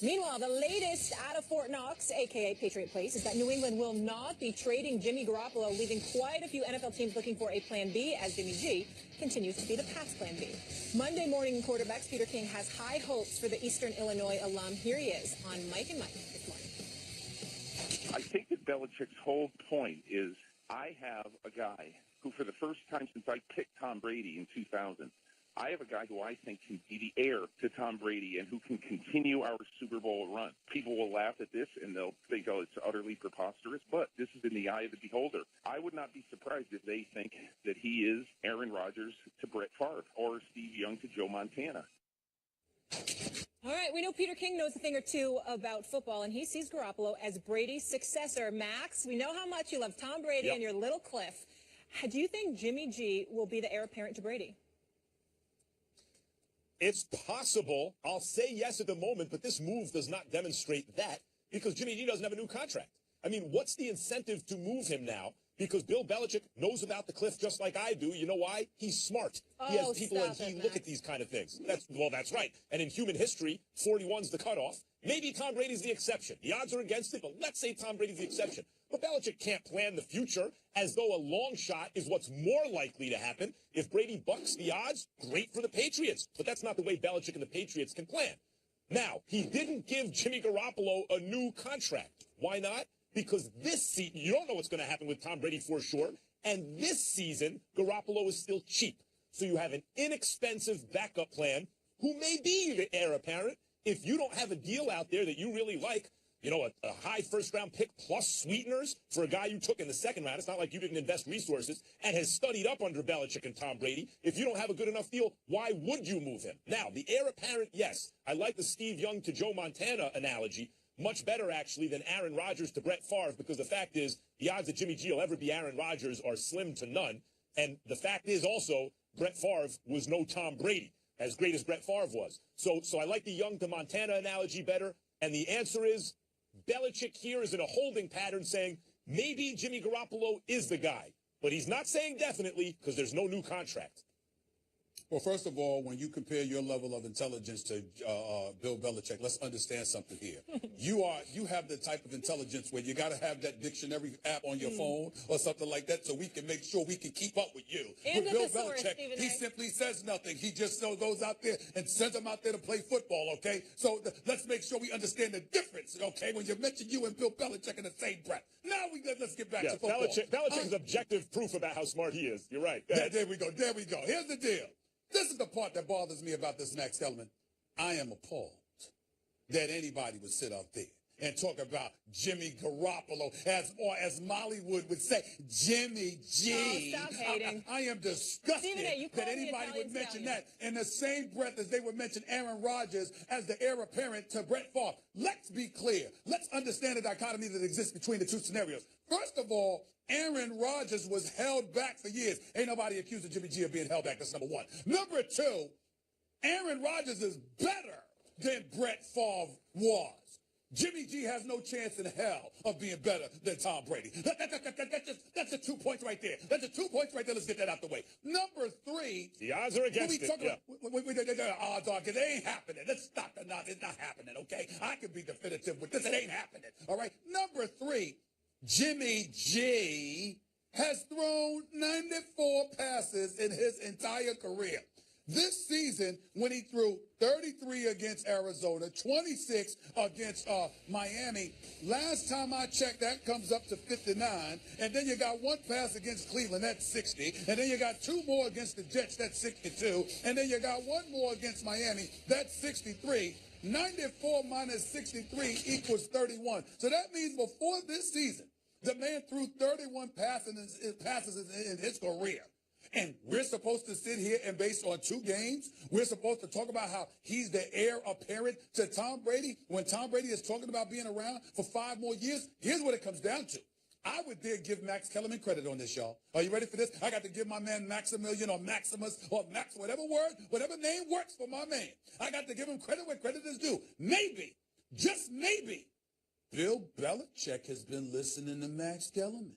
Meanwhile, the latest out of Fort Knox, a.k.a. Patriot Place, is that New England will not be trading Jimmy Garoppolo, leaving quite a few NFL teams looking for a plan B, as Jimmy G continues to be the Pats' plan B. Monday morning quarterbacks, Peter King has high hopes for the Eastern Illinois alum. Here he is on Mike and Mike this morning. I think that Belichick's whole point is I have a guy who, for the first time since I picked Tom Brady in 2000, I have a guy who I think can be the heir to Tom Brady and who can continue our Super Bowl run. People will laugh at this and they'll think, oh, it's utterly preposterous, but this is in the eye of the beholder. I would not be surprised if they think that he is Aaron Rodgers to Brett Favre or Steve Young to Joe Montana. All right, we know Peter King knows a thing or two about football, and he sees Garoppolo as Brady's successor. Max, we know how much you love Tom Brady and your little Cliff. Do you think Jimmy G will be the heir apparent to Brady? It's possible. I'll say yes at the moment, but this move does not demonstrate that because Jimmy G doesn't have a new contract. I mean, what's the incentive to move him now? Because Bill Belichick knows about the cliff just like I do. You know why? He's smart. He has people and he look at these kind of things. That's right. And in human history, 41's the cutoff. Maybe Tom Brady's the exception. The odds are against it, but let's say Tom Brady's the exception. But Belichick can't plan the future as though a long shot is what's more likely to happen. If Brady bucks the odds, great for the Patriots. But that's not the way Belichick and the Patriots can plan. Now, he didn't give Jimmy Garoppolo a new contract. Why not? Because this season, you don't know what's going to happen with Tom Brady for sure. And this season, Garoppolo is still cheap. So you have an inexpensive backup plan who may be the heir apparent. If you don't have a deal out there that you really like, you know, a high first-round pick plus sweeteners for a guy you took in the second round. It's not like you didn't invest resources and has studied up under Belichick and Tom Brady. If you don't have a good enough deal, why would you move him? Now, the heir apparent, yes. I like the Steve Young to Joe Montana analogy. Much better, actually, than Aaron Rodgers to Brett Favre, because the fact is the odds that Jimmy G will ever be Aaron Rodgers are slim to none. And the fact is also Brett Favre was no Tom Brady, as great as Brett Favre was. So I like the Young to Montana analogy better. And the answer is Belichick here is in a holding pattern saying maybe Jimmy Garoppolo is the guy. But he's not saying definitely because there's no new contract. Well, first of all, when you compare your level of intelligence to Bill Belichick, let's understand something here. You have the type of intelligence where you got to have that dictionary app on your phone or something like that so we can make sure we can keep up with you. And with Bill Belichick, he simply says nothing. He just goes out there and sends them out there to play football, okay? So let's make sure we understand the difference, okay, when you mention you and Bill Belichick in the same breath. Now let's get back to football. Belichick's objective proof about how smart he is. You're right. There we go. Here's the deal. This is the part that bothers me about this, Max Kellerman. I am appalled that anybody would sit up there and talk about Jimmy Garoppolo, as Mollywood would say, Jimmy G. Oh, stop hating. I am disgusted that anybody would mention that in the same breath as they would mention Aaron Rodgers as the heir apparent to Brett Favre. Let's be clear. Let's understand the dichotomy that exists between the two scenarios. First of all, Aaron Rodgers was held back for years. Ain't nobody accusing Jimmy G of being held back. That's number one. Number two, Aaron Rodgers is better than Brett Favre was. Jimmy G has no chance in hell of being better than Tom Brady. That's the 2 points right there. That's the 2 points right there. Let's get that out the way. Number three. The odds are against it. Odds are, because it ain't happening. Let's stop the odds. It's not happening, okay? I can be definitive with this. It ain't happening, all right? Number three, Jimmy G has thrown 94 passes in his entire career. This season, when he threw 33 against Arizona, 26 against Miami, last time I checked, that comes up to 59. And then you got one pass against Cleveland, that's 60. And then you got two more against the Jets, that's 62. And then you got one more against Miami, that's 63. 94 minus 63 equals 31. So that means before this season, the man threw 31 passes in his career. And we're supposed to sit here and based on 2 games, we're supposed to talk about how he's the heir apparent to Tom Brady when Tom Brady is talking about being around for 5 more years. Here's what it comes down to. I would dare give Max Kellerman credit on this, y'all. Are you ready for this? I got to give my man Maximilian or Maximus or Max, whatever word, whatever name works for my man. I got to give him credit where credit is due. Maybe, just maybe, Bill Belichick has been listening to Max Kellerman.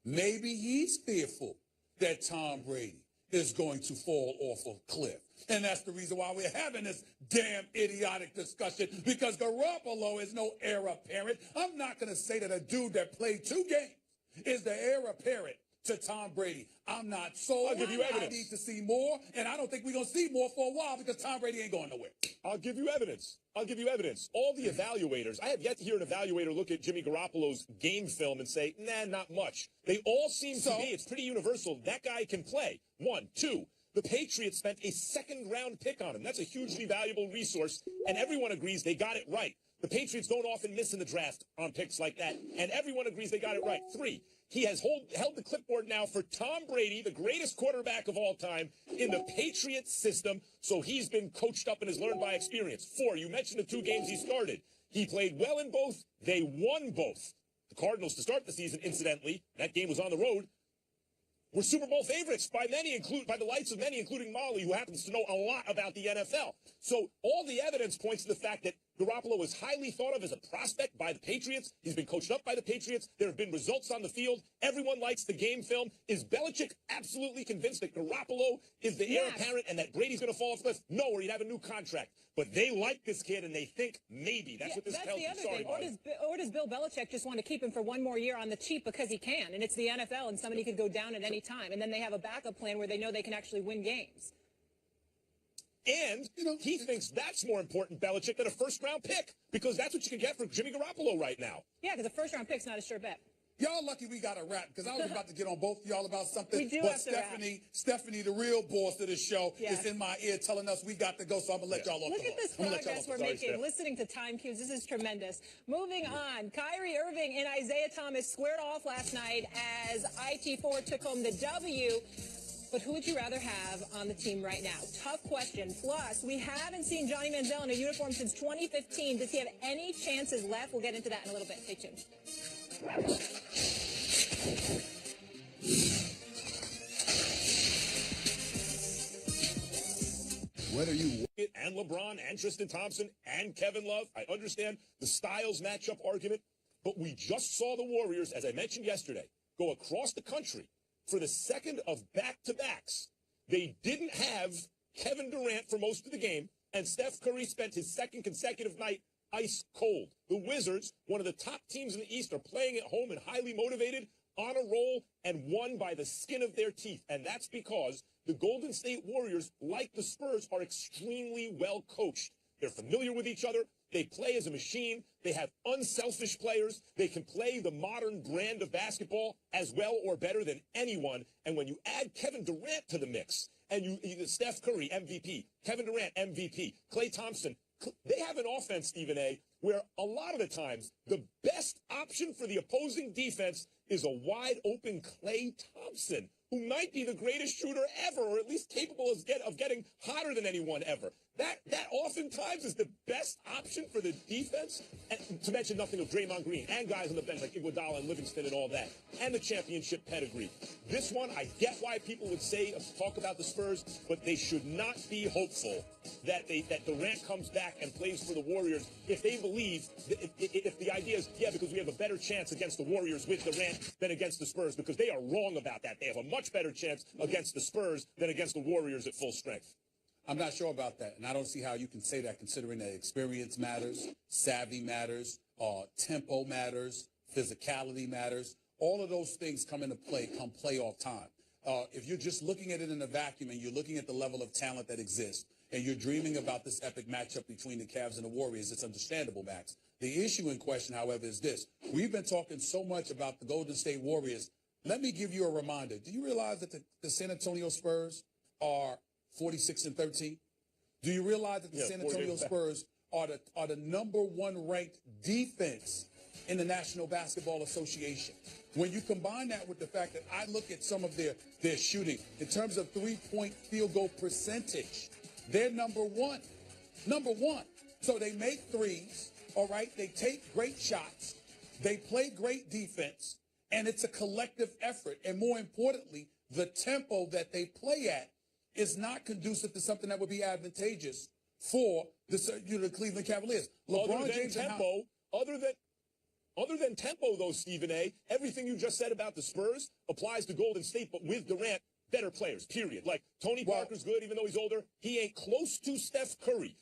Maybe he's fearful that Tom Brady is going to fall off a cliff. And that's the reason why we're having this damn idiotic discussion, because Garoppolo is no heir apparent. I'm not going to say that a dude that played 2 games is the heir apparent to Tom Brady. I'm not sold. I'll give you evidence. I need to see more, and I don't think we're going to see more for a while because Tom Brady ain't going nowhere. I'll give you evidence. I'll give you evidence. All the evaluators, I have yet to hear an evaluator look at Jimmy Garoppolo's game film and say, nah, not much. They all seem to be, it's pretty universal, that guy can play. 1, 2, the Patriots spent a second-round pick on him. That's a hugely valuable resource, and everyone agrees they got it right. The Patriots don't often miss in the draft on picks like that, and everyone agrees they got it right. 3, he has held the clipboard now for Tom Brady, the greatest quarterback of all time, in the Patriots system, so he's been coached up and has learned by experience. 4, you mentioned the 2 games he started. He played well in both. They won both. The Cardinals, to start the season, incidentally, that game was on the road, were Super Bowl favorites by many, by the lights of many, including Molly, who happens to know a lot about the NFL. So all the evidence points to the fact that Garoppolo is highly thought of as a prospect by the Patriots. He's been coached up by the Patriots. There have been results on the field. Everyone likes the game film. Is Belichick absolutely convinced that Garoppolo is the heir apparent and that Brady's going to fall off the cliff? No, or he'd have a new contract. But they like this kid, and they think maybe. That's what this tells me. That's the other thing. Or does Bill Belichick just want to keep him for one more year on the cheap because he can? And it's the NFL, and somebody could go down at any time. And then they have a backup plan where they know they can actually win games. And he thinks that's more important, Belichick, than a first-round pick, because that's what you can get for Jimmy Garoppolo right now. Yeah, because a first-round pick's not a sure bet. Y'all lucky we got a wrap, because I was about to get on both of y'all about something. We do but have to wrap. Stephanie, the real boss of the show, is in my ear telling us we got to go, so I'm going to let y'all off. Look at this progress we're making, listening to time cues. This is tremendous. Moving on, Kyrie Irving and Isaiah Thomas squared off last night as IT4 took home the W. But who would you rather have on the team right now? Tough question. Plus, we haven't seen Johnny Manziel in a uniform since 2015. Does he have any chances left? We'll get into that in a little bit. Stay tuned. Whether you and LeBron and Tristan Thompson and Kevin Love, I understand the styles matchup argument, but we just saw the Warriors, as I mentioned yesterday, go across the country for the second of back-to-backs. They didn't have Kevin Durant for most of the game, and Steph Curry spent his second consecutive night ice cold. The Wizards, one of the top teams in the East, are playing at home and highly motivated, on a roll, and won by the skin of their teeth. And that's because the Golden State Warriors, like the Spurs, are extremely well coached. They're familiar with each other. They play as a machine. They have unselfish players. They can play the modern brand of basketball as well or better than anyone. And when you add Kevin Durant to the mix, and you Steph Curry, MVP, Kevin Durant, MVP, Klay Thompson, they have an offense, Stephen A., where a lot of the times the best option for the opposing defense is a wide-open Klay Thompson, who might be the greatest shooter ever, or at least capable of getting hotter than anyone ever. That oftentimes is the best option for the defense, and to mention nothing of Draymond Green and guys on the bench like Iguodala and Livingston and all that, and the championship pedigree. This one, I get why people would talk about the Spurs, but they should not be hopeful that Durant comes back and plays for the Warriors if they believe, if the idea is, because we have a better chance against the Warriors with Durant than against the Spurs, because they are wrong about that. They have a much better chance against the Spurs than against the Warriors at full strength. I'm not sure about that, and I don't see how you can say that considering that experience matters, savvy matters, tempo matters, physicality matters. All of those things come into play come playoff time. If you're just looking at it in a vacuum and you're looking at the level of talent that exists and you're dreaming about this epic matchup between the Cavs and the Warriors, it's understandable, Max. The issue in question, however, is this. We've been talking so much about the Golden State Warriors. Let me give you a reminder. Do you realize that the San Antonio Spurs are 46-13? Do you realize that the San Antonio Spurs are the #1 ranked defense in the National Basketball Association? When you combine that with the fact that I look at some of their shooting in terms of three-point field goal percentage, they're #1. #1. So they make threes, all right? They take great shots. They play great defense, and it's a collective effort. And more importantly, the tempo that they play at is not conducive to something that would be advantageous for the Cleveland Cavaliers. LeBron James tempo, other than tempo, though, Stephen A., everything you just said about the Spurs applies to Golden State, but with Durant. better players, period. Like, Tony Parker's good, even though he's older. He ain't close to Steph Curry.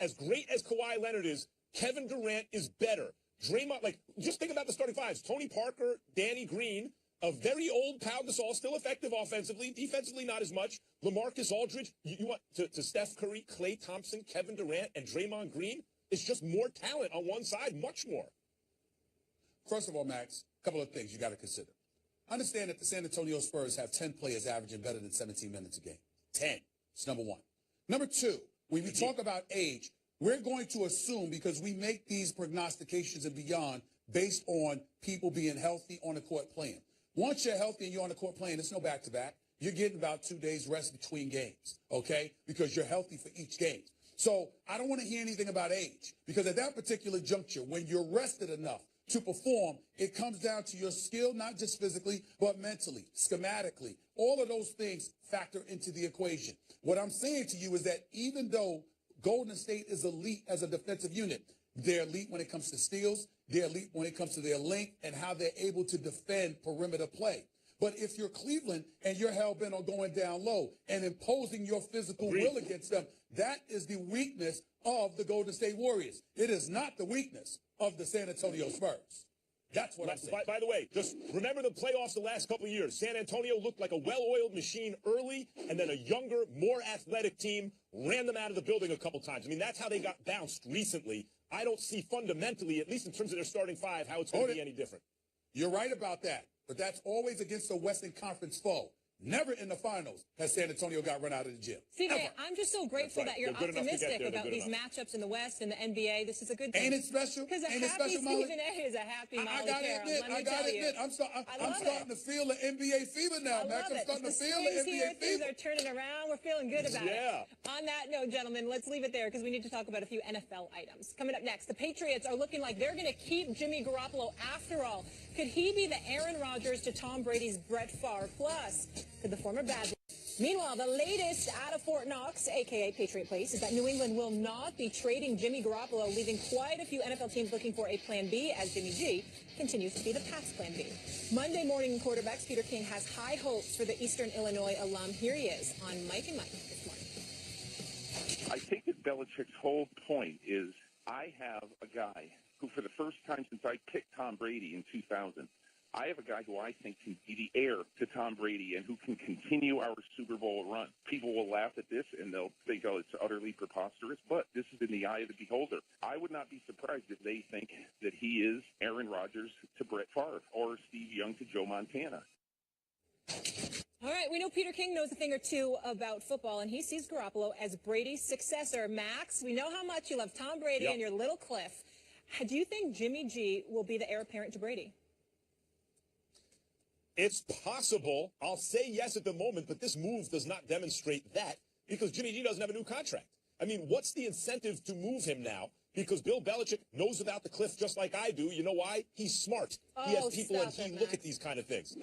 As great as Kawhi Leonard is, Kevin Durant is better. Draymond, like, just think about the starting fives. Tony Parker, Danny Green, a very old Pau Gasol, still effective offensively, defensively not as much. LaMarcus Aldridge, you want to Steph Curry, Klay Thompson, Kevin Durant, and Draymond Green? It's just more talent on one side, much more. First of all, Max, a couple of things you got to consider. Understand that the San Antonio Spurs have 10 players averaging better than 17 minutes a game. 10. It's number one. Number two, when we talk about age, we're going to assume, because we make these prognostications and beyond based on people being healthy on the court playing. Once you're healthy and you're on the court playing, it's no back-to-back. You're getting about 2 days rest between games, okay, because you're healthy for each game. So I don't want to hear anything about age, because at that particular juncture, when you're rested enough to perform, it comes down to your skill, not just physically, but mentally, schematically. All of those things factor into the equation. What I'm saying to you is that even though Golden State is elite as a defensive unit, they're elite when it comes to steals, they're elite when it comes to their length and how they're able to defend perimeter play. But if you're Cleveland and you're hell-bent on going down low and imposing your physical will against them, that is the weakness of the Golden State Warriors. It is not the weakness of the San Antonio Spurs. That's what I'm saying. By the way, just remember the playoffs the last couple of years. San Antonio looked like a well-oiled machine early, and then a younger, more athletic team ran them out of the building a couple times. I mean, that's how they got bounced recently. I don't see fundamentally, at least in terms of their starting five, how it's going to be any different. You're right about that, but that's always against a Western Conference foe. Never in the finals has San Antonio got run out of the gym. CJ, I'm just so grateful that you're optimistic about these matchups in the West and the NBA. This is a good thing. Ain't it special? Because a Ain't happy it special, Stephen A is a happy Molly I gotta Carroll. admit, I'm starting to feel the NBA fever now, Max. I'm starting to feel the NBA fever. Things are turning around. We're feeling good about it. On that note, gentlemen, let's leave it there because we need to talk about a few NFL items. Coming up next, the Patriots are looking like they're going to keep Jimmy Garoppolo after all. Could he be the Aaron Rodgers to Tom Brady's Brett Favre? Plus, could the former bad... Meanwhile, the latest out of Fort Knox, a.k.a. Patriot Place, is that New England will not be trading Jimmy Garoppolo, leaving quite a few NFL teams looking for a plan B as Jimmy G continues to be the Pats' plan B. Monday morning quarterbacks, Peter King has high hopes for the Eastern Illinois alum. Here he is on Mike and Mike this morning. I think that Belichick's whole point is I have a guy who, for the first time since I picked Tom Brady in 2000, I have a guy who I think can be the heir to Tom Brady and who can continue our Super Bowl run. People will laugh at this and they'll think, oh, it's utterly preposterous, but this is in the eye of the beholder. I would not be surprised if they think that he is Aaron Rodgers to Brett Favre or Steve Young to Joe Montana. All right, we know Peter King knows a thing or two about football, and he sees Garoppolo as Brady's successor. Max, we know how much you love Tom Brady and your little Cliff. Do you think Jimmy G will be the heir apparent to Brady? It's possible. I'll say yes at the moment, but this move does not demonstrate that because Jimmy G doesn't have a new contract. I mean, what's the incentive to move him now? Because Bill Belichick knows about the cliff just like I do. You know why? He's smart. He has people and he look at these kind of things.